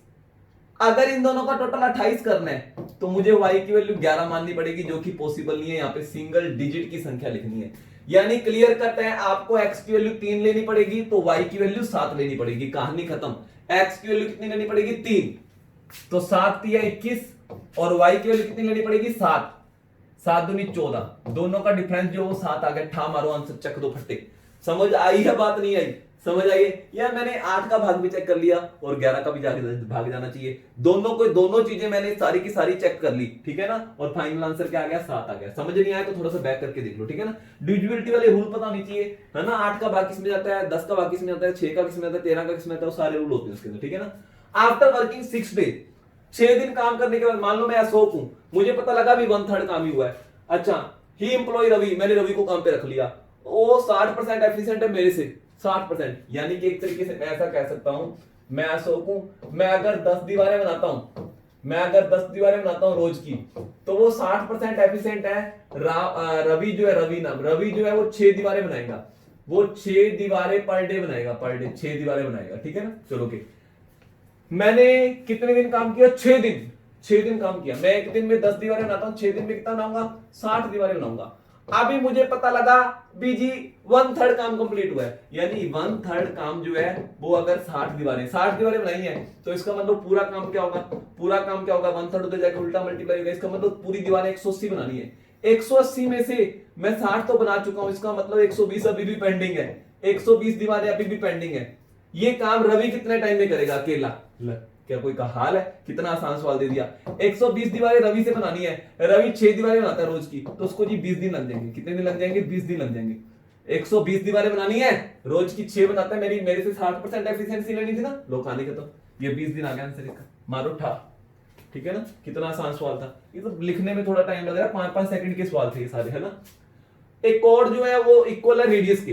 अगर इन दोनों का टोटल 28 करना है तो मुझे y की वैल्यू 11 माननी पड़ेगी, जो कि पॉसिबल नहीं है। यहां पे सिंगल डिजिट की संख्या लिखनी है, यानी क्लियर कट है, आपको x की वैल्यू 3 लेनी पड़ेगी तो y की वैल्यू 7 लेनी पड़ेगी। कहानी खत्म। x की वैल्यू कितनी लेनी पड़ेगी? 3, तो 7 या 21 और y की वैल्यू कितनी लेनी पड़ेगी? 7, 7 दूनी 14, दोनों का डिफरेंस जो वो 7 आ गया। ठा मारो आंसर, चक दो फट्टे। समझ आई है बात? नहीं आई? समझ आइए। या मैंने 8 का भाग भी चेक कर लिया और 11 का भी भाग जाना चाहिए। दोनों चीजें मैंने सारी की सारी चेक कर ली, ठीक है ना। और फाइनल आंसर क्या आ गया? 7 आ गया। समझ नहीं आया तो थोड़ा सा बैक करके देख लो, ठीक है ना। डिविजिबिलिटी वाले रूल पता होनी चाहिए, है ना। 8 का भाग किसमें जाता है, 10 का भाग किसमें जाता है, 6 का किसमें जाता है, 13 का किसमें जाता है, सारे रूल होते हैं उसके अंदर, ठीक है ना। आफ्टर वर्किंग 6 डे, 6 दिन काम करने के बाद, मान लो मैं अशोक हूं, मुझे पता लगा भी 1/3 काम ही हुआ है। अच्छा, ही एम्प्लॉय रवि, मैंने रवि को काम पे रख लिया, वो 60% एफिशिएंट है मेरे से, 60%। यानी कि एक तरीके से मैं ऐसा कह सकता हूं, मैं अशोक हूं, मैं अगर 10 दीवारें बनाता हूं रोज की, तो वो 60% एफिशिएंट है। रवि जो है वो 6 दीवारें बनाएगा, वो 6 दीवारें पर डे बनाएगा, पर डे 6 दीवारें बनाएगा, ठीक है ना। चलो के मैंने कितने दिन काम किया? 6 दिन। 6 दिन काम किया। मैं एक दिन में 10 दीवारें बनाता हूं, 6 दिन में कितना बनाऊंगा? 60 दीवारें बनाऊंगा। अभी मुझे पता लगा बीजी 1/3 काम कंप्लीट हुआ है, यानी 1/3 काम जो है वो अगर 60 दीवारें बनाई है, तो इसका मतलब पूरा काम क्या होगा? 1/3 उधर जाकर उल्टा मल्टीप्लाई होगा, इसका मतलब पूरी दीवारें 180 बनानी है। 180 में से मैं 60 तो बना चुका हूं, इसका मतलब 120 अभी भी पेंडिंग है, 120 दीवारें अभी भी पेंडिंग है। ये काम रवि कितने टाइम में करेगा अकेला? क्या कोई का हाल है? कितना आसान सवाल दे दिया। 120 दीवारें रवि से बनानी है, रवि 6 दीवारें बनाता है रोज की, तो उसको जी 20 दिन लग जाएंगे। कितने दिन लग जाएंगे? 20 दिन लग जाएंगे। 120 दीवारें बनानी है, रोज की 6 बनाता है। मेरे से 60% एफिशिएंसी लेनी थी ना, लो कहानी खत्म। ये 20 दिन आ गया आंसर इसका, मारो ठा। ठीक है ना, कितना आसान सवाल था। ये तो लिखने में थोड़ा टाइम लग रहा है, 5-5 सेकंड के सवाल थे ये सारे, है ना। एक कोड जो है वो इक्वल है रेडियस के।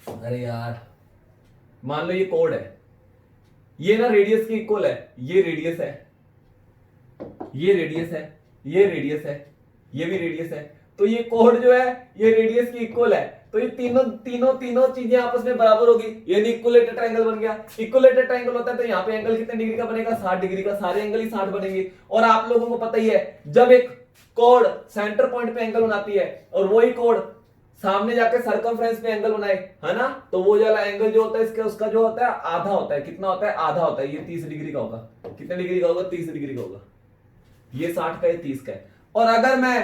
अरे यार, मान लो ये कोड है, ये ना रेडियस के इक्वल है। ये रेडियस है, ये रेडियस है, ये रेडियस है, ये भी रेडियस है। तो ये कोड जो है ये रेडियस की इक्वल है। तो ये तीनों चीजें आपस में बराबर होगी, यानी इक्वलेटेड ट्रायंगल बन गया। इक्वलेटेड ट्रायंगल होता है तो यहाँ पे एंगल कितने डिग्री का बनेगा? 60 डिग्री का। सारे एंगल ही 60 बनेंगे। और आप लोगों को पता ही है, जब एक कोड सेंटर पॉइंट पे एंगल बनाती है और वही कोड सामने जाके सर्कमफ्रेंस पे एंगल बनाए, है ना, तो वो वाला एंगल जो होता है इसका, उसका जो होता है आधा होता है। कितना होता है? आधा होता है। ये 30 डिग्री का होगा। कितने डिग्री का होगा? 30 डिग्री का होगा। ये 60 का है, 30 का है। और अगर मैं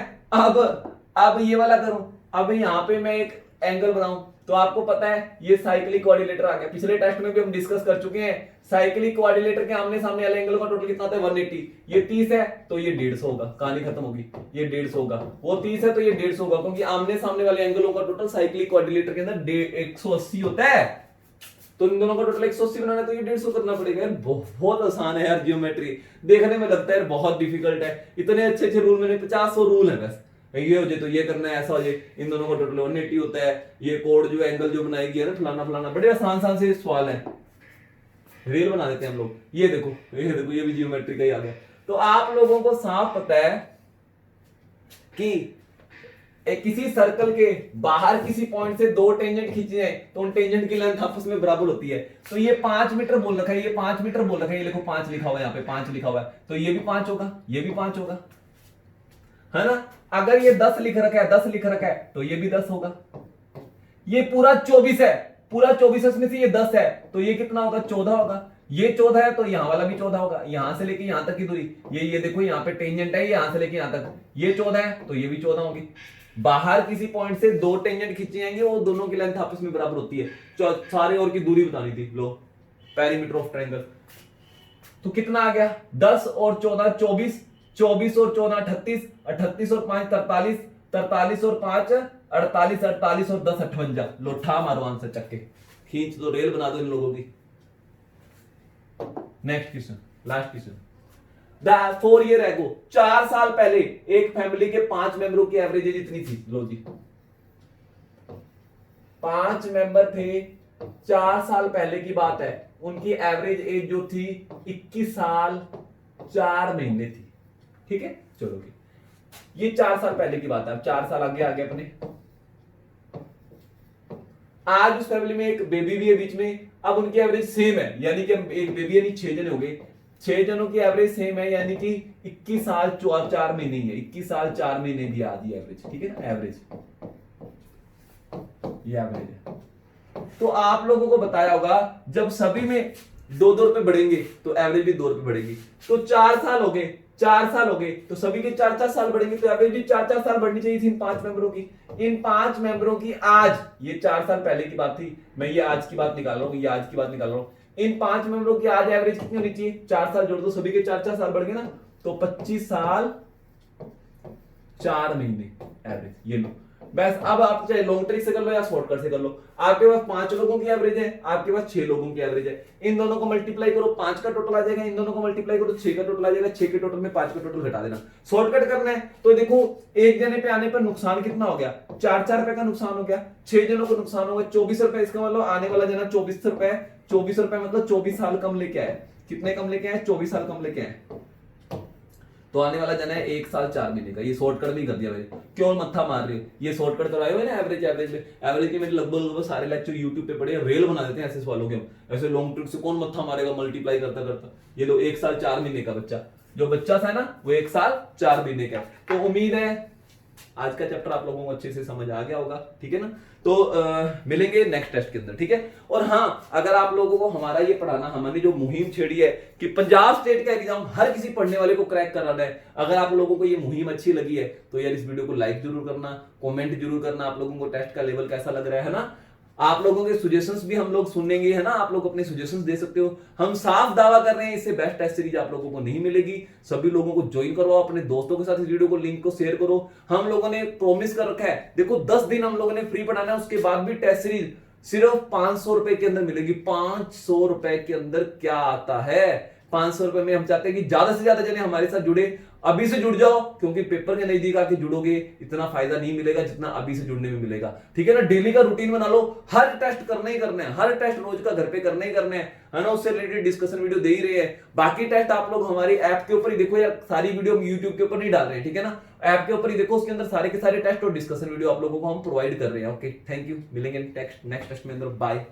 अब ये वाला करूं, अब यहां पे मैं एक एंगल बनाऊं, तो आपको पता है ये साइक्लिक कोऑर्डिनेटर आ गया। पिछले टेस्ट में भी हम डिस्कस कर चुके हैं, साइक्लिक कोऑर्डिनेटर के आमने सामने वाले एंगल का टोटल कितना होता है? 180। ये 30 है तो ये 150 होगा। कहानी खत्म होगी। ये 150 होगा। वो 30 है तो ये 150 होगा, क्योंकि आमने सामने वाले एंगलों का टोटल साइक्लिक कोऑर्डिनेटर के अंदर 180 होता है। तो इन दोनों का टोटल 180 बनाना है तो ये 150 करना पड़ेगा। यार बहुत आसान है यार, जियोमेट्री देखने में लगता है बहुत डिफिकल्ट है। इतने अच्छे अच्छे रूल, मैंने 50 रूल है बस। ये हो जाए तो ये करना है, ऐसा हो जाए। इन दोनों का टोटल 180 होता है। ये कोड जो एंगल जो बनाएगी है ना, फलाना फलाना, बड़े आसान से सवाल है। रील बना देते हैं हम लोग। ये देखो, ये भी जियोमेट्री का ही आ गया। तो आप लोगों को साफ पता है कि किसी सर्कल के बाहर किसी पॉइंट से 2 टेंजेंट खींचे हैं तो उन टेंजेंट की लेंथ आपस में बराबर होती है। तो ये 5 मीटर बोल रखा है, ये 5 मीटर बोल रखा है। ये देखो 5 लिखा हुआ है, यहाँ पे 5 लिखा हुआ है, तो ये भी 5 होगा, ये भी 5 होगा, है ना। अगर ये 10 लिख रखा है, 10 लिख रखा है, तो ये भी 10 होगा। ये पूरा 24 है, पूरा 24 है, उसमें से ये 10 है, तो ये कितना होगा? 14 होगा। ये 14 है तो यहां वाला भी 14 होगा। यहां से लेके यहां तक की दूरी, ये देखो यहाँ पे टेंजेंट है, यहां से लेके यहां तक, ये 14 है तो ये भी 14 होगी। बाहर किसी पॉइंट से 2 टेंजेंट खींचे जाएंगे, वो दोनों की लेंथ आपस में बराबर होती है। सारे और की दूरी बतानी थी, लो पेरीमीटर ऑफ ट्रायंगल। तो कितना आ गया? 10 और 14 24, 24 और 14 38, 38 और 5 43, 43 और 5 48, 48 और 10 58। लो ठा मारो आंसर चक्के, खींच दो, रेल बना दो इन लोगों की। Next question, last question. 4 year ago, 4 साल पहले एक फैमिली के 5 मेंबरों की एवरेज एज इतनी थी। लो जी, 5 मेंबर थे, 4 साल पहले की बात है। उनकी एवरेज एज जो थी 21 साल 4 महीने थी। ठीक है, चलो ये 4 साल पहले की बात है। अब 4 साल आगे अपने। आज उस फैमिली में एक बेबी भी है बीच में। अब उनकी एवरेज सेम है, यानी कि एक बेबी यानी 6 जने हो गए। 6 जनों की एवरेज सेम है, यानी कि 21 साल 4 महीने ही है। 21 साल 4 महीने भी आधी एवरेज। ठीक है ना, एवरेज, ये एवरेज है। तो आप लोगों को बताया होगा, जब सभी में 2-2 रुपए बढ़ेंगे तो एवरेज भी 2 रुपए बढ़ेगी। तो 4 साल हो गए, 4 साल हो गए, तो सभी के 4-4 साल बढ़ेंगे, तो एवरेज भी 4-4 साल बढ़नी चाहिए थी इन 5 मेंबरों की। इन 5 मेंबरों की आज, ये 4 साल पहले की बात थी, मैं ये आज की बात निकाल रहा हूं, ये आज की बात निकाल रहा हूं। इन 5 मेंबरों की आज एवरेज कितनी होनी चाहिए? 4 साल जोड़ दो, सभी के 4-4 साल बढ़ गए ना, तो 25 साल 4 महीने एवरेज। ये लो बस। अब आप चाहे लॉन्ग ट्रिक से कर लो या शॉर्टकट से कर लो। आपके पास 5 लोगों की एवरेज है, आपके पास 6 लोगों की एवरेज है। इन दोनों को मल्टीप्लाई करो, 5 का टोटल आ जाएगा। इन दोनों को मल्टीप्लाई करो, 6 का टोटल आ जाएगा। 6 के टोटल में 5 का टोटल घटा देना। शॉर्टकट करना है तो देखो, एक जने पे आने पर नुकसान कितना हो गया? 4-4 रुपए का नुकसान हो गया। 6 जनों को नुकसान हो गया 24 रुपए। इसका मतलब आने वाला जना 24 रुपए। 24 रुपए मतलब 24 साल कम लेके आए। कितने कम लेके आए? 24 साल कम लेके आए। तो आने वाला जना है 1 साल 4 महीने का। ये शॉर्टकट भी कर दिया मैंने, क्यों मत्था मार रहे हो? ये शॉर्टकट कराए हुए ना एवरेज में। एवरेज के मेरे लगभग सारे लेक्चर यूट्यूब पे पड़े, रेल बना देते हैं ऐसे सवालों के हम। ऐसे लॉन्ग ट्रिक से कौन मत्था मारेगा मल्टीप्लाई करता करता। ये लो 1 साल 4 महीने का बच्चा, जो बच्चा था ना वो 1 साल 4 महीने का। तो उम्मीद है आज का चैप्टर आप लोगों को अच्छे से समझ आ गया होगा। ठीक है ना, तो मिलेंगे नेक्स्ट टेस्ट के अंदर। ठीक है, और हाँ, अगर आप लोगों को हमारा ये पढ़ाना, हमने जो मुहिम छेड़ी है कि पंजाब स्टेट का एग्जाम हर किसी पढ़ने वाले को क्रैक कराना है, अगर आप लोगों को ये मुहिम अच्छी लगी है तो यार इस वीडियो को लाइक जरूर करना, कमेंट जरूर करना, आप लोगों को टेस्ट का लेवल कैसा लग रहा है ना। आप लोगों के सजेशंस भी हम लोग सुनेंगे, है ना, आप लोग अपने सजेशंस दे सकते हो। हम साफ दावा कर रहे हैं इससे बेस्ट टेस्ट सीरीज आप लोगों को नहीं मिलेगी। सभी लोगों को ज्वाइन करो, अपने दोस्तों के साथ इस वीडियो को लिंक को शेयर करो। हम लोगों ने प्रॉमिस कर रखा है, देखो 10 दिन हम लोगों ने फ्री पढ़ाना है, उसके बाद भी टेस्ट सीरीज सिर्फ 500 रुपए के अंदर मिलेगी। 500 रुपए के अंदर क्या आता है? 500 रुपए में हम चाहते हैं कि ज्यादा से ज्यादा जने हमारे साथ जुड़े। अभी से जुड़ जाओ, क्योंकि पेपर के नजदीक आके जुड़ोगे इतना फायदा नहीं मिलेगा जितना अभी से जुड़ने में मिलेगा। ठीक है ना, डेली का रूटीन बना लो, हर टेस्ट करना ही करना है, हर टेस्ट रोज का घर पे करना ही करना है ना। उससे रिलेटेड डिस्कशन वीडियो दे ही रहे हैं। बाकी टेस्ट आप लोग हमारी ऐप के ऊपर ही देखो, यार सारी वीडियो हम यूट्यूब के ऊपर नहीं डाल रहे हैं, ठीक है ना। ऐप के ऊपर ही देखो, उसके अंदर सारे के सारे टेस्ट और डिस्कशन वीडियो आप लोगों को हम प्रोवाइड कर रहे हैं। ओके, थैंक यू, मिलेंगे नेक्स्ट टेस्ट में अंदर, बाय।